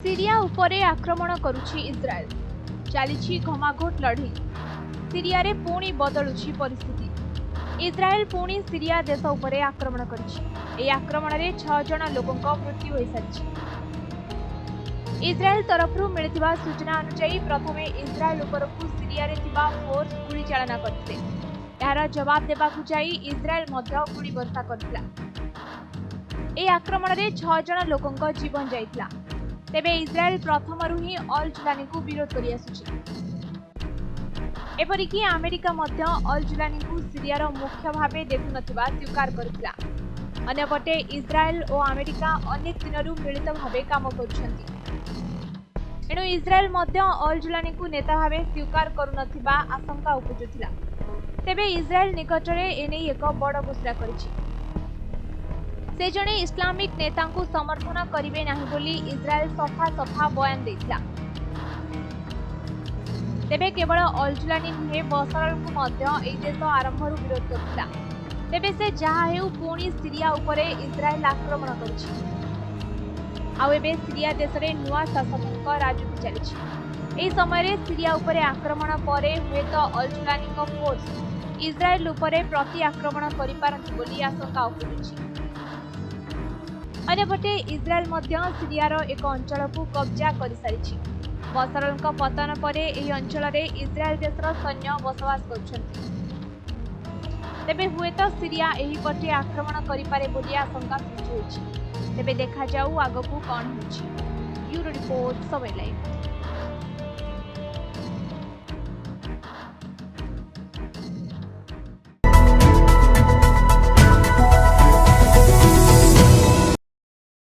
Syria उपरे आक्रमण करुछि इस्राएल चली घमाघोट लड़ई सीरिया रे पुणी बदलुछि परिस्थिति। इस्राएल पुणी सीरिया देश उपरे आक्रमण करिछि। ए आक्रमण रे 6 जण लोकक मृत्यु होई सारिछि। इस्राएल तरफरु मिलिथिबा सूचना अनुसार प्रथमे इस्राएल उपरकु सीरिया रे थिबा फोर्स गुली चालना करथिले। यार जवाब देबाकु जाई इस्राएल मध्य गुली वर्षा करथिला। ए आक्रमण रे 6 जण लोकक जीवन जाइथिला। तेबे इस्राएल प्रथमरु ही अल जुलानी को विरोध करि आसुछि। एपरिकी अमेरिका मध्य अल जुलानी को सीरियार मुख्य भावे देखु नथिबा स्वीकार करथिला। अन्यपटे इस्राएल और अमेरिका अनेक दिनरु मिलित भावे काम करुछन्ति। एणु इस्राएल मध्य अल जुलानी को नेता भावे स्वीकार करू नथिबा आशंका उपजुथिला। तेबे इस्राएल निकटरे एने एक बड़ घोषणा करिछि। से जणे इस्लामिक नेता को समर्थन करिवे नाही बोली इस्राएल सफा सफा बयान देथिला। तेबे केवल अल जुलानी नुहे बसरल को मध्य एई देश आरंभरु विरोध करथिला। तेबे से जहा हेउ पुणी सीरिया उपरे इस्राएल आक्रमण करछि। आ एबे सीरिया देश रे नुआ शासकक राजनीति चलिछि। एई समय रे सीरिया उपरे आक्रमण परे हुए तो अल जुलानी को फोर्स इस्राएल उपरे प्रति आक्रमण करि पारंती बोली आशंका उपजुछि। अन्यपटे इस्राएल मध्य सीरियार एक अंचल को कब्जा कर सारी। बसरल पतन पर यह अंचल रे इस्राएल देशर सैन्य बसवास करछन्ति। तेबे हुए तो सीरिया एही पटे आक्रमण करिपारे बोली आशंका सृष्टि होछि। तेबे देखा जाऊ आगकू कौन होछि। ब्यूरो रिपोर्ट समय लाइव।